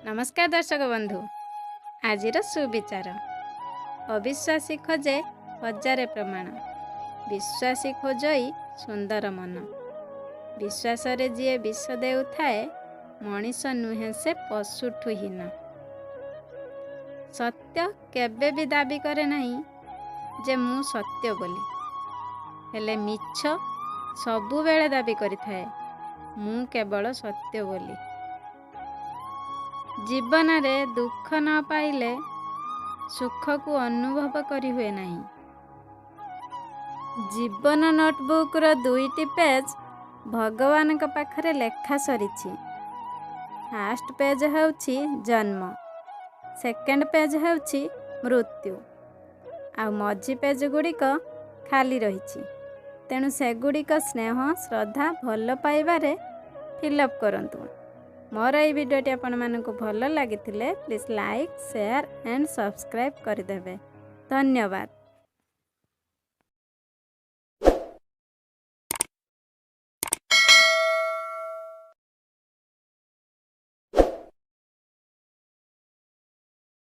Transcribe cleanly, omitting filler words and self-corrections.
नमस्कार दर्शक बंधु। आज सुविचार अविश्वासी खोजे हजारे प्रमाण, विश्वासी खोजई सुंदर मन। विश्वास रे जी विष देउ थाए, मनीष नुहे से पशुठु हीन। सत्य केबे भी दाबी करे नहीं जे मु सत्य बोली, हेले मिछ सबु बेले दाबी करि थाए मु केवल सत्य बोली। जीवन रे दुख न पाइले सुख को अनुभव करी हुए नहीं। जीवन नोटबुक रो 2टी पेज भगवान का पाखरे लेखा सरीछि। फास्ट पेज हेउछि जन्म, सेकेंड पेज हेउछि मृत्यु, आ मझी पेज गुड़िक खाली रहिछि। तेणु सेगुड़िक स्नेह श्रद्धा भल पाइबारे फिलअप करंतु। मोर ये वीडियोटी आपण मानकु भल लागिथिले please like share and subscribe करदेबे। धन्यवाद।